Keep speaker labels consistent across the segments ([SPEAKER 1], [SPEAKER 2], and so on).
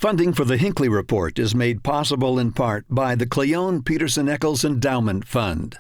[SPEAKER 1] Funding for the Hinckley Report is made possible in part by the Cleone Peterson Eccles Endowment Fund.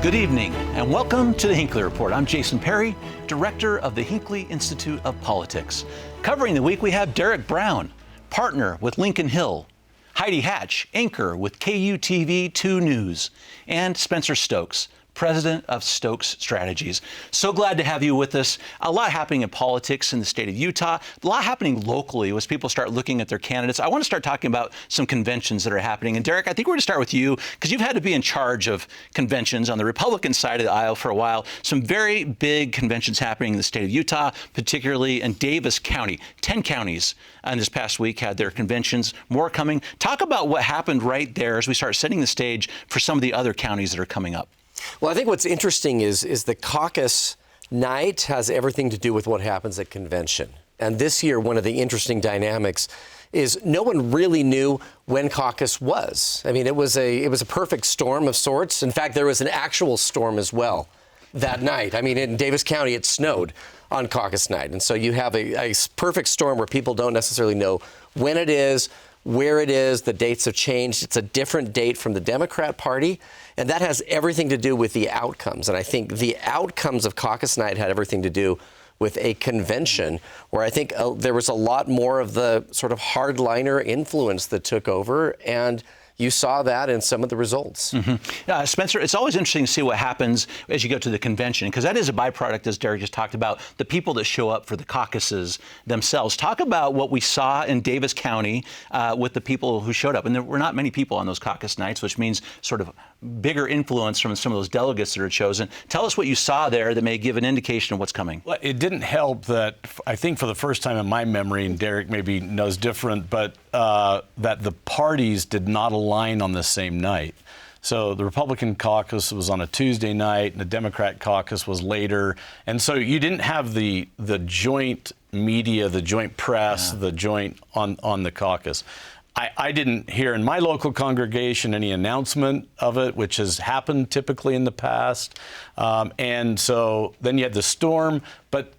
[SPEAKER 2] Good evening and welcome to the Hinckley Report. I'm Jason Perry, director of the Hinckley Institute of Politics. Covering the week, we have Derek Brown, partner with Lincoln Hill, Heidi Hatch, anchor with KUTV 2 News, and Spencer Stokes, president of Stokes Strategies. So glad to have you with us. A lot happening in politics in the state of Utah. A lot happening locally as people start looking at their candidates. I want to start talking about some conventions that are happening. And Derek, I think we're going to start with you because you've had to be in charge of conventions on the Republican side of the aisle for a while. Some very big conventions happening in the state of Utah, particularly in Davis County. 10 counties in this past week had their conventions, more coming. Talk about what happened right there as we start setting the stage for some of the other counties that are coming up.
[SPEAKER 3] Well, I think what's interesting is the caucus night has everything to do with what happens at convention. And this year, one of the interesting dynamics is no one really knew when caucus was. I mean, it was a perfect storm of sorts. In fact, there was an actual storm as well that night. I mean, in Davis County, it snowed on caucus night. And so you have a perfect storm where people don't necessarily know when it is, where it is. The dates have changed. It's a different date from the Democrat Party. And that has everything to do with the outcomes. And I think the outcomes of caucus night had everything to do with a convention where I think there was a lot more of the sort of hardliner influence that took over. And you saw that in some of the results.
[SPEAKER 2] Mm-hmm. Spencer, it's always interesting to see what happens as you go to the convention, because that is a byproduct, as Derek just talked about, the people that show up for the caucuses themselves. Talk about what we saw in Davis County with the people who showed up. And there were not many people on those caucus nights, which means sort of bigger influence from some of those delegates that are chosen. Tell us what you saw there that may give an indication of what's coming.
[SPEAKER 4] Well, it didn't help that I think for the first time in my memory, and Derek maybe knows different, but that the parties did not align on the same night. So the Republican caucus was on a Tuesday night, and the Democrat caucus was later. And so you didn't have the joint media, the joint press, the joint on the caucus. I didn't hear in my local congregation any announcement of it, which has happened typically in the past. And so then you had the storm. But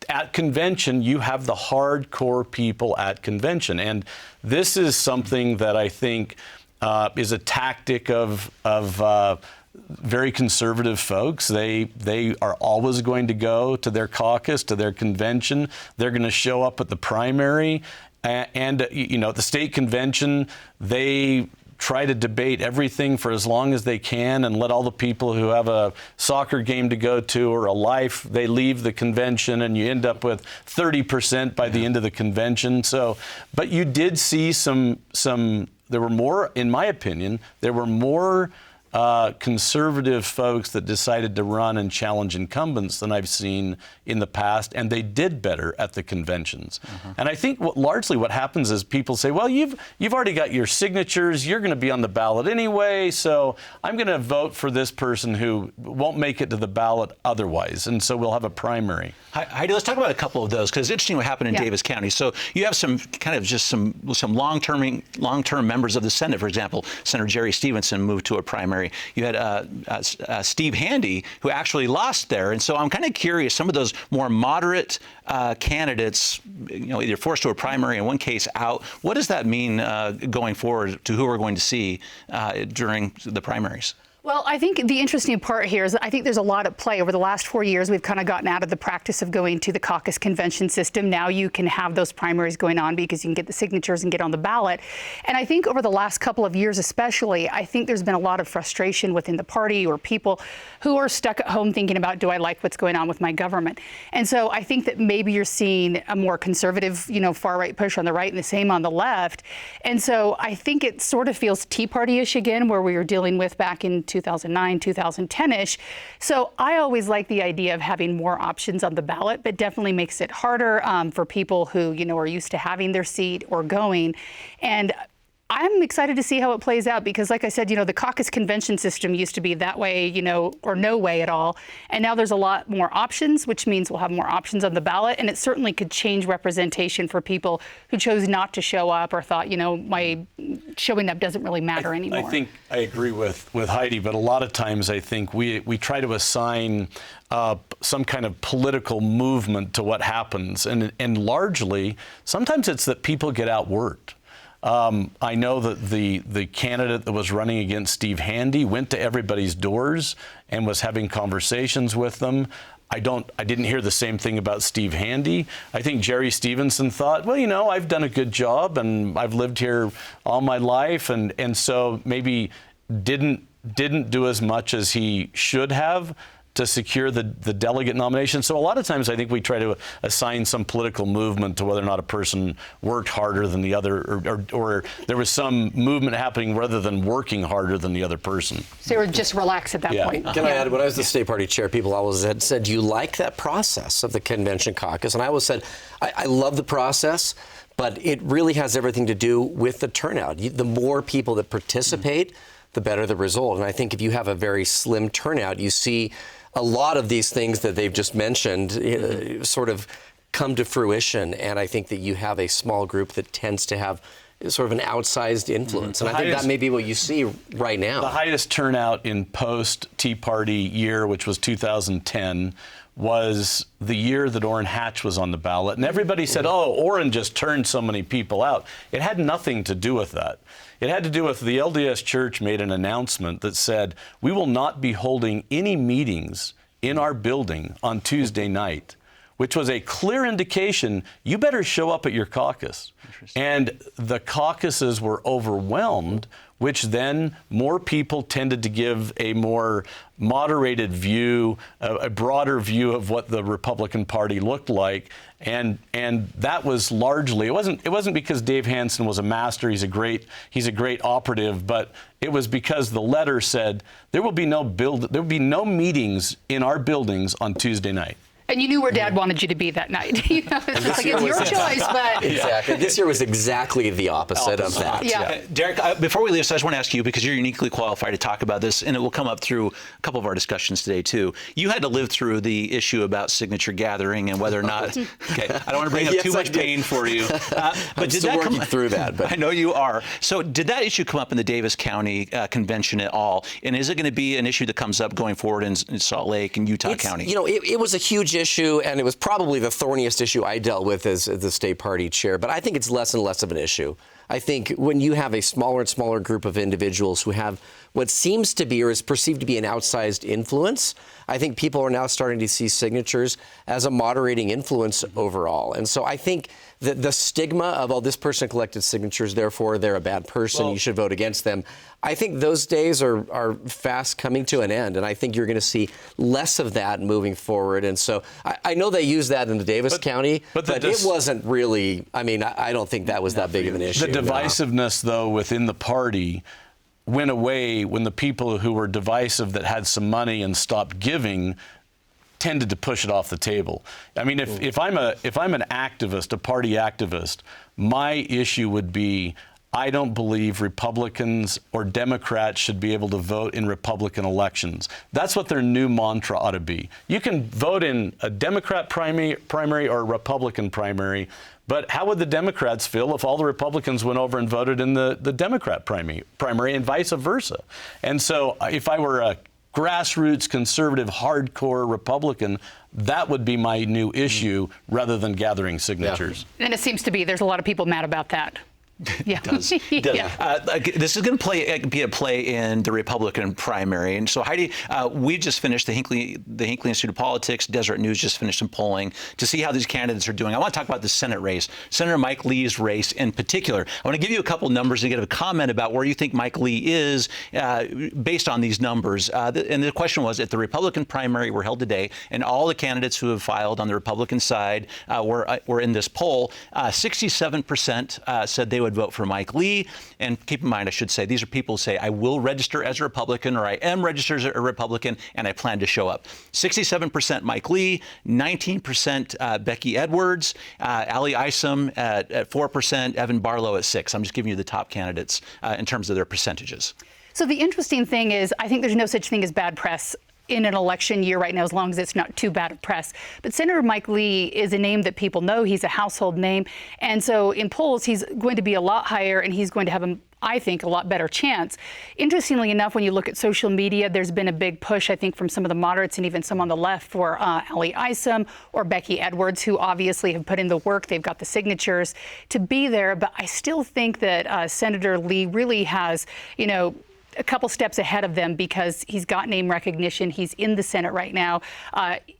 [SPEAKER 4] at convention, you have the hardcore people at convention. And this is something that I think is a tactic of very conservative folks. They are always going to go to their caucus, to their convention. They're going to show up at the primary. And, you know, at the state convention, they try to debate everything for as long as they can and let all the people who have a soccer game to go to or a life, they leave the convention and you end up with 30% by the end of the convention. So, but you did see some, there were more, in my opinion, there were more conservative folks that decided to run and challenge incumbents than I've seen in the past, and they did better at the conventions. And I think largely what happens is people say, well, you've already got your signatures, you're going to be on the ballot anyway, so I'm going to vote for this person who won't make it to the ballot otherwise, and so we'll have a primary.
[SPEAKER 2] Heidi, let's talk about a couple of those, because it's interesting what happened in Davis County. So you have some kind of just some long-term members of the Senate, for example. Senator Jerry Stevenson moved to a primary. You had Steve Handy, who actually lost there. And so I'm kind of curious, some of those more moderate candidates, you know, either forced to a primary, in one case out. What does that mean going forward to who we're going to see during the primaries?
[SPEAKER 5] Well, I think the interesting part here is I think there's a lot at play. Over the last 4 years, we've kind of gotten out of the practice of going to the caucus convention system. Now you can have those primaries going on because you can get the signatures and get on the ballot. And I think over the last couple of years especially, I think there's been a lot of frustration within the party or people who are stuck at home thinking about, do I like what's going on with my government? And so I think that maybe you're seeing a more conservative, you know, far-right push on the right and the same on the left. And so I think it sort of feels Tea Party-ish again, where we were dealing with back in 2009, 2010-ish. So I always like the idea of having more options on the ballot, but definitely makes it harder for people who, you know, are used to having their seat or going. And I'm excited to see how it plays out because, like I said, the caucus convention system used to be that way, or no way at all. And now there's a lot more options, which means we'll have more options on the ballot. And it certainly could change representation for people who chose not to show up or thought, my showing up doesn't really matter anymore.
[SPEAKER 4] I think I agree with Heidi, but a lot of times I think we try to assign some kind of political movement to what happens. And largely, sometimes it's that people get outworked. I know that the candidate that was running against Steve Handy went to everybody's doors and was having conversations with them. I didn't hear the same thing about Steve Handy. I think Jerry Stevenson thought, well, I've done a good job and I've lived here all my life, and so maybe didn't do as much as he should have to secure the delegate nomination. So a lot of times I think we try to assign some political movement to whether or not a person worked harder than the other, or there was some movement happening rather than working harder than the other person.
[SPEAKER 5] So we're just relaxed at that point.
[SPEAKER 3] Can I add, when I was the state party chair, people always had said, do you like that process of the convention caucus? And I always said, I love the process, but it really has everything to do with the turnout. The more people that participate, the better the result. And I think if you have a very slim turnout, you see a lot of these things that they've just mentioned sort of come to fruition. And I think that you have a small group that tends to have sort of an outsized influence. And I think that may be what you see right now.
[SPEAKER 4] The highest turnout in post-Tea Party year, which was 2010, was the year that Orrin Hatch was on the ballot. And everybody said, oh, Orrin just turned so many people out. It had nothing to do with that. It had to do with the LDS Church made an announcement that said, we will not be holding any meetings in our building on Tuesday night, which was a clear indication you better show up at your caucus. And the caucuses were overwhelmed, which then more people tended to give a more moderated view, a broader view of what the Republican Party looked like. And that was largely, it wasn't because Dave Hansen was a master, he's a great operative, but it was because the letter said there will be no meetings in our buildings on Tuesday night.
[SPEAKER 5] And you knew where Dad wanted you to be that night. It's like, it's your choice, but...
[SPEAKER 3] Exactly. This year was exactly the opposite of that.
[SPEAKER 5] Yeah.
[SPEAKER 2] Derek, before we leave, I just want to ask you, because you're uniquely qualified to talk about this, and it will come up through a couple of our discussions today, too. You had to live through the issue about signature gathering and whether or not... Okay, I don't want to bring up too much pain for you.
[SPEAKER 3] But I'm still working through that. But.
[SPEAKER 2] I know you are. So did that issue come up in the Davis County convention at all? And is it going to be an issue that comes up going forward in Salt Lake and Utah County?
[SPEAKER 3] It was a huge issue, and it was probably the thorniest issue I dealt with as the state party chair, but I think it's less and less of an issue. I think when you have a smaller and smaller group of individuals who have what seems to be or is perceived to be an outsized influence, I think people are now starting to see signatures as a moderating influence overall. And so I think that the stigma of, oh, this person collected signatures, therefore they're a bad person, you should vote against them, I think those days are fast coming to an end. And I think you're going to see less of that moving forward. And so I know they use that in the Davis County, but it wasn't really, I don't think that was that big of an issue.
[SPEAKER 4] The divisiveness, though, within the party went away when the people who were divisive that had some money and stopped giving tended to push it off the table. I mean, if I'm an activist, a party activist, my issue would be I don't believe Republicans or Democrats should be able to vote in Republican elections. That's what their new mantra ought to be. You can vote in a Democrat primary or a Republican primary, but how would the Democrats feel if all the Republicans went over and voted in the Democrat primary and vice versa? And so if I were a grassroots, conservative, hardcore Republican, that would be my new issue rather than gathering signatures.
[SPEAKER 5] Yeah. And it seems to be there's a lot of people mad about that. Yeah.
[SPEAKER 2] It does. This is going to be a play in the Republican primary. And so, Heidi, we just finished the Hinckley Institute of Politics. Deseret News just finished some polling to see how these candidates are doing. I want to talk about the Senate race, Senator Mike Lee's race in particular. I want to give you a couple numbers and get a comment about where you think Mike Lee is based on these numbers. And the question was, if the Republican primary were held today and all the candidates who have filed on the Republican side were in this poll, 67% said they would would vote for Mike Lee. And keep in mind, I should say, these are people who say, I will register as a Republican, or I am registered as a Republican, and I plan to show up. 67% Mike Lee, 19% Becky Edwards, Ali Isom at 4%, Evan Barlow at 6%. I'm just giving you the top candidates in terms of their percentages.
[SPEAKER 5] So the interesting thing is, I think there's no such thing as bad press in an election year right now, as long as it's not too bad of press. But Senator Mike Lee is a name that people know. He's a household name. And so in polls, he's going to be a lot higher, and he's going to have, I think, a lot better chance. Interestingly enough, when you look at social media, there's been a big push, I think, from some of the moderates and even some on the left for Ali Isom or Becky Edwards, who obviously have put in the work. They've got the signatures to be there. But I still think that Senator Lee really has, a couple steps ahead of them, because he's got name recognition. He's in the Senate right now.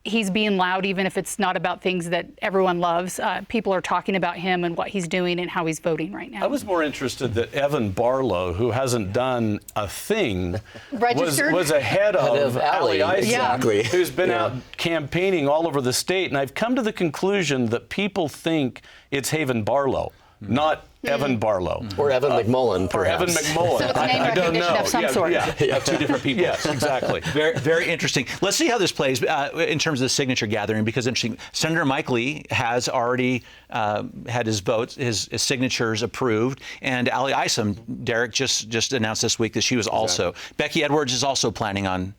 [SPEAKER 5] He's being loud, even if it's not about things that everyone loves. People are talking about him and what he's doing and how he's voting right now.
[SPEAKER 4] I was more interested that Evan Barlow, who hasn't done a thing, was ahead of Ali Isom, who's been out campaigning all over the state. And I've come to the conclusion that people think it's Haven Barlow, not Evan Barlow.
[SPEAKER 3] Or Evan McMullen, perhaps.
[SPEAKER 4] Or Evan McMullen.
[SPEAKER 5] So it's name recognition of some sort.
[SPEAKER 2] Two different people.
[SPEAKER 4] Yes, exactly.
[SPEAKER 2] Very, very interesting. Let's see how this plays in terms of the signature gathering, because interesting. Senator Mike Lee has already had his votes, his signatures approved, and Ali Isom, Derek just announced this week that she was also. Becky Edwards is also planning on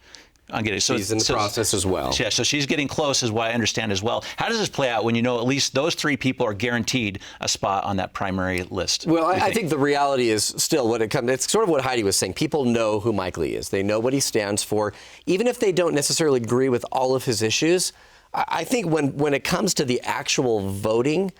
[SPEAKER 2] getting. So
[SPEAKER 3] she's in the process as well.
[SPEAKER 2] Yeah, so she's getting close, is what I understand as well. How does this play out when you know at least those three people are guaranteed a spot on that primary list?
[SPEAKER 3] Well, I think the reality is still when it comes, it's sort of what Heidi was saying. People know who Mike Lee is. They know what he stands for. Even if they don't necessarily agree with all of his issues, I think when it comes to the actual voting,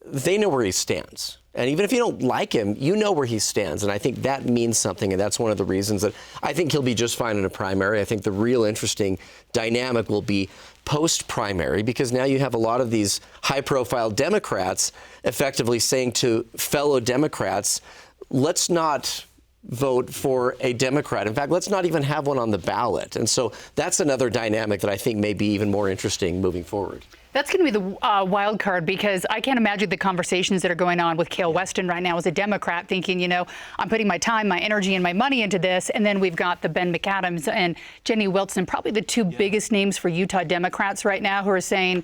[SPEAKER 3] they know where he stands. And even if you don't like him, you know where he stands. And I think that means something. And that's one of the reasons that I think he'll be just fine in a primary. I think the real interesting dynamic will be post-primary, because now you have a lot of these high-profile Democrats effectively saying to fellow Democrats, let's not vote for a Democrat. In fact, let's not even have one on the ballot. And so that's another dynamic that I think may be even more interesting moving forward.
[SPEAKER 5] That's going to be the wild card, because I can't imagine the conversations that are going on with Cale Weston right now as a Democrat, thinking, I'm putting my time, my energy, and my money into this. And then we've got the Ben McAdams and Jenny Wilson, probably the two biggest names for Utah Democrats right now, who are saying,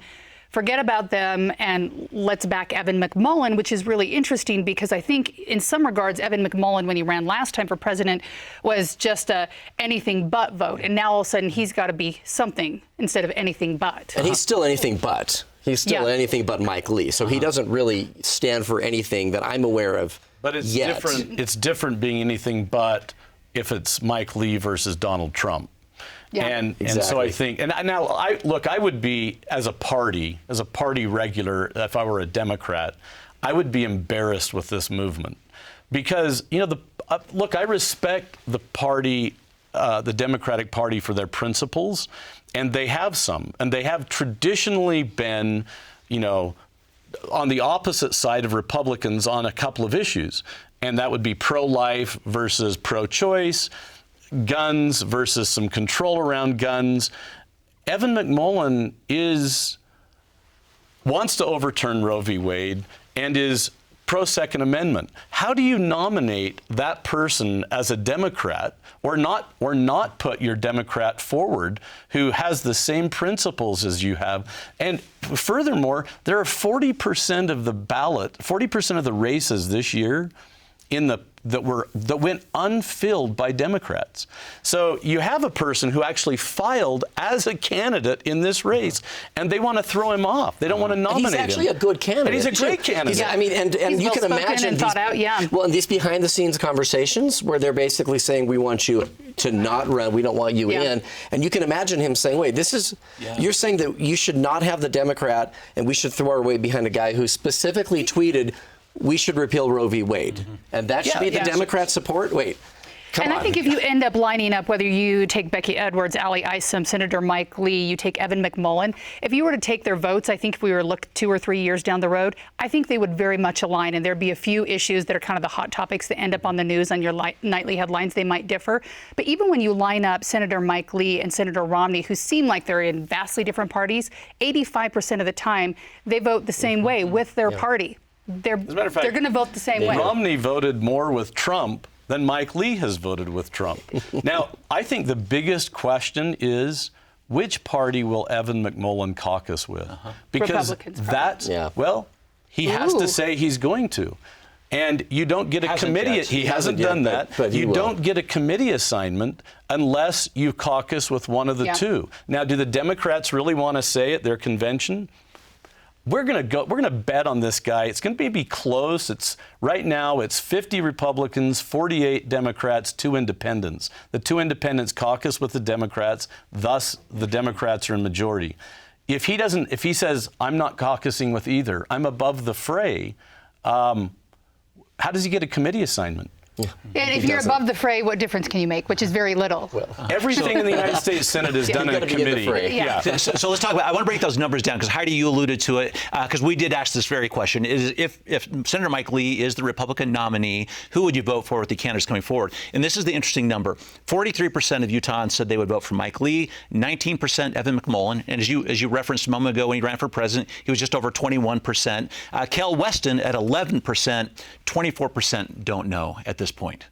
[SPEAKER 5] forget about them and let's back Evan McMullen, which is really interesting, because I think in some regards, Evan McMullen, when he ran last time for president, was just a anything but vote. And now all of a sudden he's got to be something instead of anything but.
[SPEAKER 3] And he's still anything but. He's still anything but Mike Lee. So he doesn't really stand for anything that I'm aware of. But it's
[SPEAKER 4] different. It's different being anything but if it's Mike Lee versus Donald Trump.
[SPEAKER 5] Yeah.
[SPEAKER 4] And so I think, and now I would be, as a party regular, if I were a Democrat, I would be embarrassed with this movement, because I respect the party, the Democratic Party, for their principles, and they have some, and they have traditionally been, on the opposite side of Republicans on a couple of issues, and that would be pro-life versus pro-choice, guns versus some control around guns. Evan McMullen wants to overturn Roe v. Wade and is pro-Second Amendment. How do you nominate that person as a Democrat, or not put your Democrat forward who has the same principles as you have? And furthermore, there are 40% of the ballot, 40% of the races this year that went unfilled by Democrats. So you have a person who actually filed as a candidate in this race, and they want to throw him off. They don't want to nominate him.
[SPEAKER 3] He's actually a good candidate.
[SPEAKER 4] And he's a great candidate.
[SPEAKER 3] And you can imagine
[SPEAKER 5] and thought out,
[SPEAKER 3] well, and these behind-the-scenes conversations where they're basically saying, we want you to not run, we don't want you in. And you can imagine him saying, wait, you're saying that you should not have the Democrat, and we should throw our weight behind a guy who specifically tweeted, we should repeal Roe v. Wade. And that should be the Democrat support? Wait, come on.
[SPEAKER 5] I think if you end up lining up, whether you take Becky Edwards, Ali Isom, Senator Mike Lee, you take Evan McMullen, if you were to take their votes, I think if we were to look 2 or 3 years down the road, I think they would very much align, and there'd be a few issues that are kind of the hot topics that end up on the news on your nightly headlines. They might differ. But even when you line up Senator Mike Lee and Senator Romney, who seem like they're in vastly different parties, 85% of the time they vote the same way with their party. they're
[SPEAKER 4] As a matter of fact,
[SPEAKER 5] they're going to vote the same way.
[SPEAKER 4] Romney voted more with Trump than Mike Lee has voted with Trump. Now, I think the biggest question is, which party will Evan McMullin caucus with? Because
[SPEAKER 5] Republicans,
[SPEAKER 4] that's, well, he has to say he's going to. And you don't get a committee. He hasn't done that. But you don't get a committee assignment unless you caucus with one of the two. Now, do the Democrats really want to say at their convention? We're going to bet on this guy. It's going to be close. Right now it's 50 Republicans, 48 Democrats, 2 independents. The 2 independents caucus with the Democrats, thus the Democrats are in majority. If he says, I'm not caucusing with either, I'm above the fray, how does he get a committee assignment?
[SPEAKER 5] Yeah. And if you're above the fray, what difference can you make? Which is very little.
[SPEAKER 4] Everything in the United States Senate is done in a committee.
[SPEAKER 2] So let's talk about, I want to break those numbers down because Heidi, you alluded to it, because we did ask this very question. Is if Senator Mike Lee is the Republican nominee, who would you vote for with the candidates coming forward? And this is the interesting number. 43% of Utahns said they would vote for Mike Lee, 19% Evan McMullin, and as you referenced a moment ago when he ran for president, he was just over 21%. Kel Weston at 11%, 24% don't know at this point.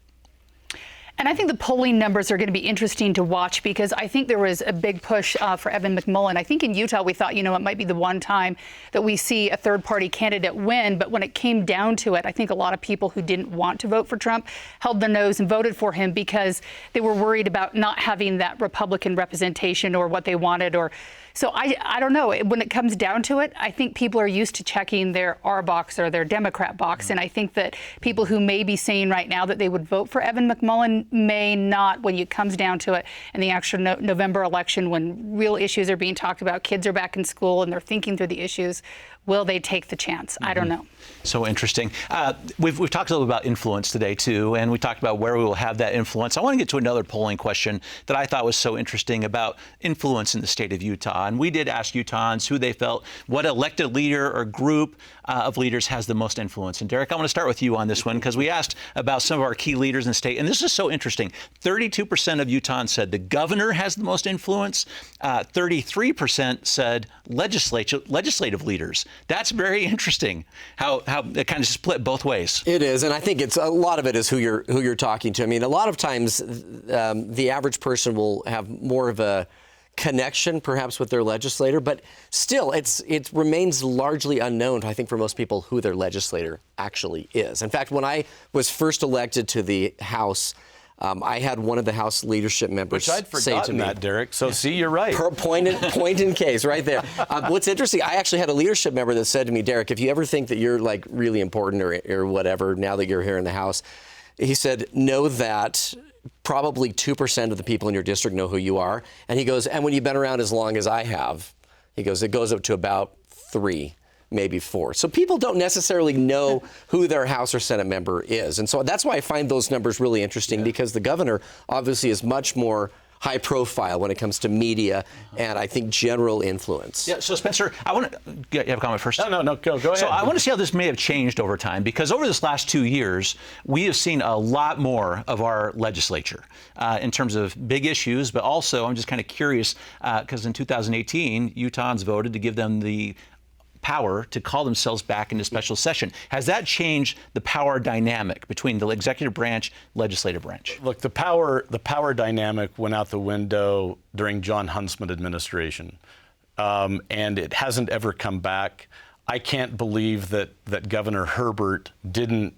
[SPEAKER 5] And I think the polling numbers are going to be interesting to watch because I think there was a big push for Evan McMullin. I think in Utah we thought, it might be the one time that we see a third-party candidate win. But when it came down to it, I think a lot of people who didn't want to vote for Trump held their nose and voted for him because they were worried about not having that Republican representation or what they wanted. So I don't know. When it comes down to it, I think people are used to checking their R box or their Democrat box. And I think that people who may be saying right now that they would vote for Evan McMullin may not when it comes down to it in the actual November election when real issues are being talked about, kids are back in school and they're thinking through the issues. Will they take the chance? I don't know.
[SPEAKER 2] So interesting. We've talked a little about influence today, too, and we talked about where we will have that influence. I want to get to another polling question that I thought was so interesting about influence in the state of Utah. And we did ask Utahns who they felt, what elected leader or group of leaders has the most influence. And Derek, I want to start with you on this one because we asked about some of our key leaders in the state. And this is so interesting. 32% of Utahns said the governor has the most influence. 33% said legislative leaders. That's very interesting how it kind of split both ways.
[SPEAKER 3] It is, and I think a lot of it is who you're talking to. I mean, a lot of times the average person will have more of a connection perhaps with their legislator, but still it remains largely unknown, I think, for most people who their legislator actually is. In fact, when I was first elected to the House, I had one of the House leadership members
[SPEAKER 4] say to me. Which I'd forgotten that, Derek. So see, you're right.
[SPEAKER 3] Point in case, right there. What's interesting, I actually had a leadership member that said to me, Derek, if you ever think that you're like really important or whatever, now that you're here in the House, he said, know that probably 2% of the people in your district know who you are. And he goes, and when you've been around as long as I have, he goes, it goes up to about 3. Maybe 4. So people don't necessarily know who their House or Senate member is. And so that's why I find those numbers really interesting because the governor obviously is much more high profile when it comes to media and I think general influence.
[SPEAKER 2] Yeah, so Spencer, I want to you have a comment first.
[SPEAKER 4] No, go ahead.
[SPEAKER 2] So I want to see how this may have changed over time because over this last 2 years, we have seen a lot more of our legislature in terms of big issues, but also I'm just kind of curious because in 2018, Utahns voted to give them the power to call themselves back into special session. Has that changed the power dynamic between the executive branch, legislative branch?
[SPEAKER 4] Look, the power dynamic went out the window during John Huntsman administration, and it hasn't ever come back. I can't believe that Governor Herbert didn't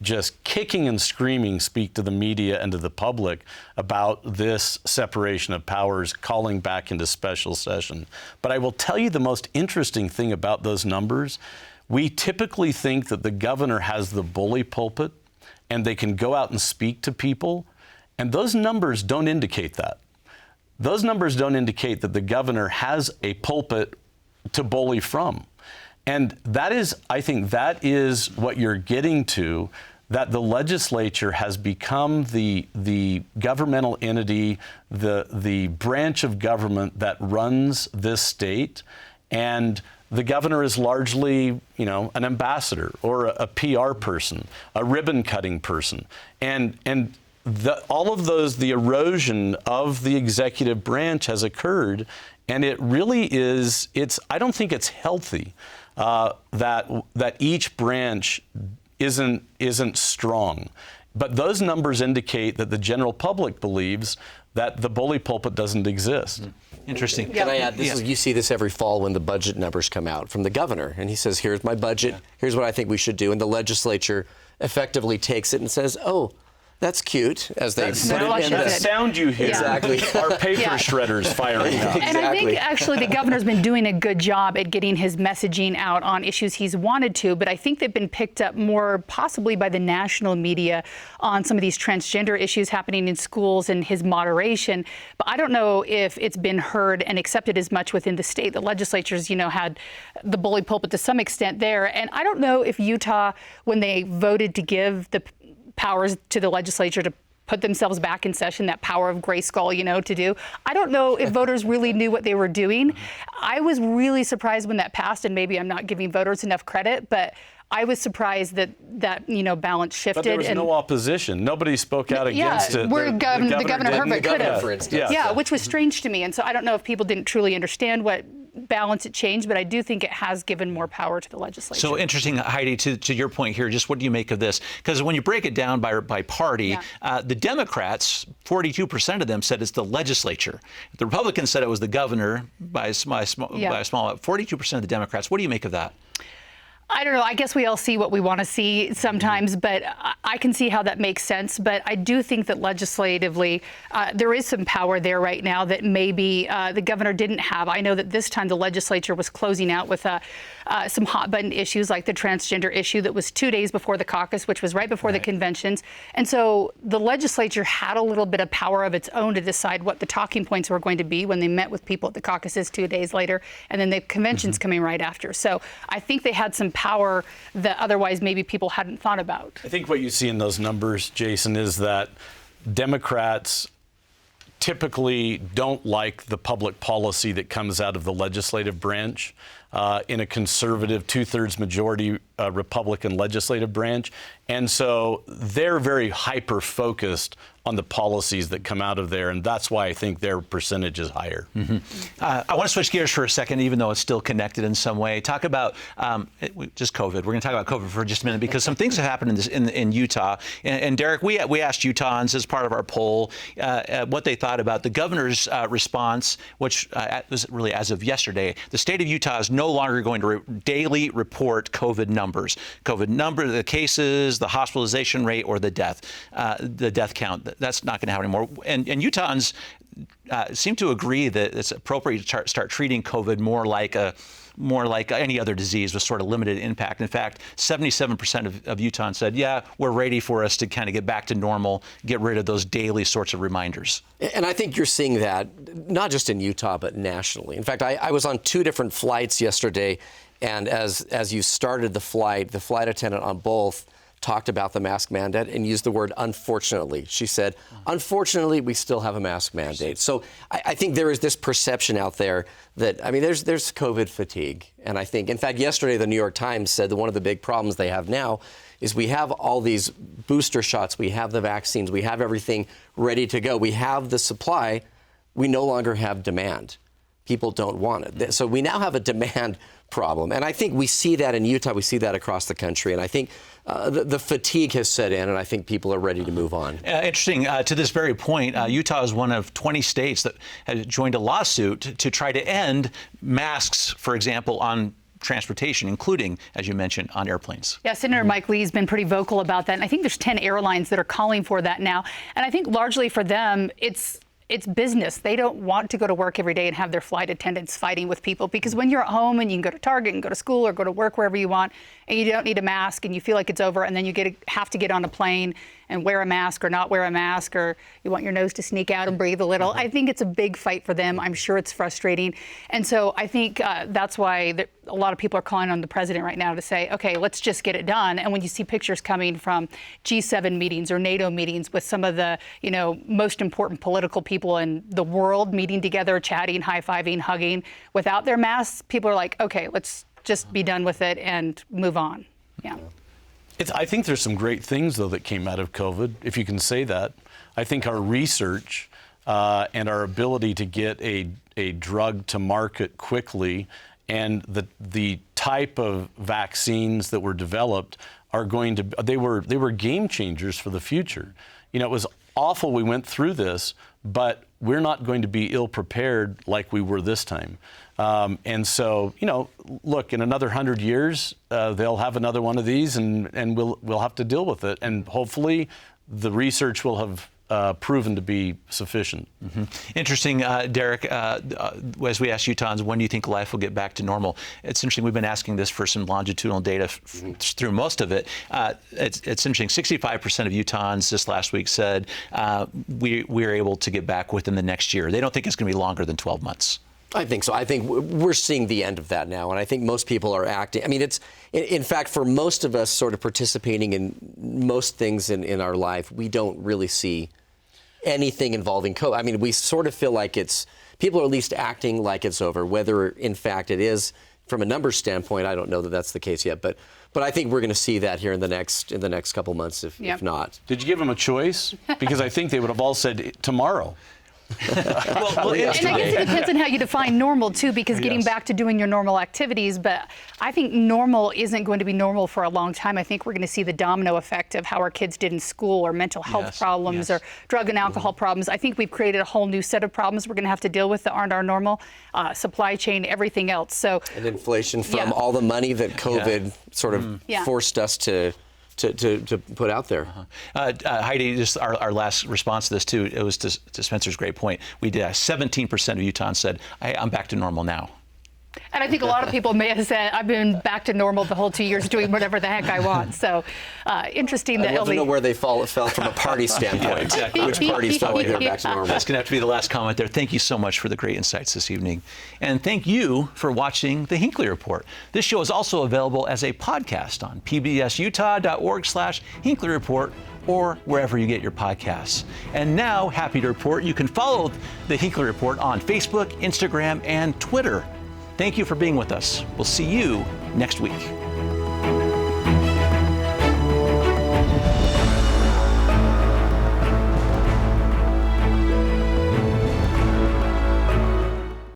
[SPEAKER 4] just kicking and screaming speak to the media and to the public about this separation of powers calling back into special session. But I will tell you the most interesting thing about those numbers. We typically think that the governor has the bully pulpit and they can go out and speak to people. And those numbers don't indicate that. Those numbers don't indicate that the governor has a pulpit to bully from. And that is, I think that is what you're getting to, that the legislature has become the governmental entity, the branch of government that runs this state. And the governor is largely, an ambassador or a PR person, a ribbon cutting person. And all of those, the erosion of the executive branch has occurred. And it really is, I don't think it's healthy. that each branch isn't strong. But those numbers indicate that the general public believes that the bully pulpit doesn't exist.
[SPEAKER 2] Interesting.
[SPEAKER 3] Can I add, you see this every fall when the budget numbers come out from the governor, and he says, here's my budget, here's what I think we should do, and the legislature effectively takes it and says, oh, that's cute, as they put it in
[SPEAKER 4] the sound you hear.
[SPEAKER 3] Exactly.
[SPEAKER 4] Our paper shredders firing up.
[SPEAKER 5] And I think actually the governor's been doing a good job at getting his messaging out on issues he's wanted to, but I think they've been picked up more possibly by the national media on some of these transgender issues happening in schools and his moderation. But I don't know if it's been heard and accepted as much within the state. The legislatures, had the bully pulpit to some extent there. And I don't know if Utah, when they voted to give the powers to the legislature to put themselves back in session, that power of Grayskull, to do. I don't know if voters really knew what they were doing. I was really surprised when that passed, and maybe I'm not giving voters enough credit, but I was surprised that balance shifted.
[SPEAKER 4] But there was no opposition. Nobody spoke out against it.
[SPEAKER 5] The governor Herbert could have.
[SPEAKER 3] for instance.
[SPEAKER 5] Yeah, which was strange to me. And so I don't know if people didn't truly understand what balance it changed, but I do think it has given more power to the legislature.
[SPEAKER 2] So interesting, Heidi, to your point here, just what do you make of this? Because when you break it down by party, the Democrats, 42% of them said it's the legislature. The Republicans said it was the governor by a small 42% of the Democrats. What do you make of that?
[SPEAKER 5] I don't know. I guess we all see what we want to see sometimes, but I can see how that makes sense. But I do think that legislatively, there is some power there right now that maybe the governor didn't have. I know that this time the legislature was closing out with some hot button issues like the transgender issue that was 2 days before the caucus, which was right before the conventions. And so the legislature had a little bit of power of its own to decide what the talking points were going to be when they met with people at the caucuses 2 days later, and then the conventions coming right after. So I think they had some power that otherwise maybe people hadn't thought about.
[SPEAKER 4] I think what you see in those numbers, Jason, is that Democrats typically don't like the public policy that comes out of the legislative branch in a conservative two-thirds majority Republican legislative branch. And so they're very hyper-focused on the policies that come out of there, and that's why I think their percentage is higher.
[SPEAKER 2] I want to switch gears for a second, even though it's still connected in some way. Talk about just COVID. We're going to talk about COVID for just a minute because some things have happened in Utah. And Derek, we asked Utahns as part of our poll what they thought about the governor's response, which was really as of yesterday. The state of Utah is no longer going to daily report COVID numbers, the cases, the hospitalization rate, or the death count. That's not going to happen anymore. And Utahns seem to agree that it's appropriate to start treating COVID more like any other disease with sort of limited impact. In fact, 77% of Utahns said, yeah, we're ready for us to kind of get back to normal, get rid of those daily sorts of reminders.
[SPEAKER 3] And I think you're seeing that not just in Utah, but nationally. In fact, I was on 2 different flights yesterday, and as you started the flight attendant on both talked about the mask mandate and used the word unfortunately. She said, unfortunately, we still have a mask mandate. So I think there is this perception out there that, there's COVID fatigue. And I think, in fact, yesterday, the New York Times said that one of the big problems they have now is we have all these booster shots, we have the vaccines, we have everything ready to go. We have the supply, we no longer have demand. People don't want it. So we now have a demand problem. And I think we see that in Utah, we see that across the country. And I think the fatigue has set in, and I think people are ready to move on.
[SPEAKER 2] Interesting. To this very point, Utah is one of 20 states that has joined a lawsuit to try to end masks, for example, on transportation, including, as you mentioned, on airplanes.
[SPEAKER 5] Yeah, Senator Mike Lee's been pretty vocal about that. And I think there's 10 airlines that are calling for that now. And I think largely for them, it's business. They don't want to go to work every day and have their flight attendants fighting with people, because when you're at home and you can go to Target and go to school or go to work wherever you want, and you don't need a mask and you feel like it's over, and then you have to get on a plane and wear a mask or not wear a mask, or you want your nose to sneak out and breathe a little. I think it's a big fight for them. I'm sure it's frustrating. And so I think that's why a lot of people are calling on the president right now to say, okay, let's just get it done. And when you see pictures coming from G7 meetings or NATO meetings with some of the, most important political people in the world meeting together, chatting, high-fiving, hugging without their masks, people are like, okay, let's just be done with it and move on. Yeah.
[SPEAKER 4] I think there's some great things, though, that came out of COVID, if you can say that. I think our research and our ability to get a drug to market quickly and the type of vaccines that were developed are going to, they were game changers for the future. You know, it was awful we went through this, but we're not going to be ill prepared like we were this time. And so, you know, look, in another 100 years, they'll have another one of these, and we'll have to deal with it. And hopefully the research will have proven to be sufficient.
[SPEAKER 2] Mm-hmm. Interesting, Derek, as we ask Utahns, when do you think life will get back to normal? It's interesting, we've been asking this for some longitudinal data through most of it. It's interesting, 65% of Utahns this last week said we're able to get back within the next year. They don't think it's going to be longer than 12 months.
[SPEAKER 3] I think so. I think we're seeing the end of that now, and I think most people are acting. I mean, it's, in fact, for most of us sort of participating in most things in our life, we don't really see anything involving COVID. I mean, we sort of feel like people are at least acting like it's over. Whether, in fact, it is, from a numbers standpoint, I don't know that that's the case yet. But I think we're going to see that here in the next couple months, if not.
[SPEAKER 4] Did you give them a choice? Because I think they would have all said tomorrow.
[SPEAKER 5] And I guess it depends on how you define normal, too, because getting back to doing your normal activities. But I think normal isn't going to be normal for a long time. I think we're going to see the domino effect of how our kids did in school, or mental health problems, or drug and alcohol problems. I think we've created a whole new set of problems we're going to have to deal with that aren't our normal. Supply chain, everything else. So,
[SPEAKER 3] and inflation from all the money that COVID sort of forced us to put out there.
[SPEAKER 2] Heidi, just our last response to this, too, it was to Spencer's great point. We did 17% of Utahns said, I'm back to normal now.
[SPEAKER 5] And I think a lot of people may have said, I've been back to normal the whole 2 years doing whatever the heck I want. So interesting that
[SPEAKER 3] I'd love to know where they fell from a party standpoint.
[SPEAKER 2] Exactly.
[SPEAKER 3] Which parties felt like they're back to normal.
[SPEAKER 2] That's going to have to be the last comment there. Thank you so much for the great insights this evening. And thank you for watching the Hinckley Report. This show is also available as a podcast on pbsutah.org/Hinckley Report, or wherever you get your podcasts. And now, happy to report, you can follow the Hinckley Report on Facebook, Instagram, and Twitter. Thank you for being with us. We'll see you next week.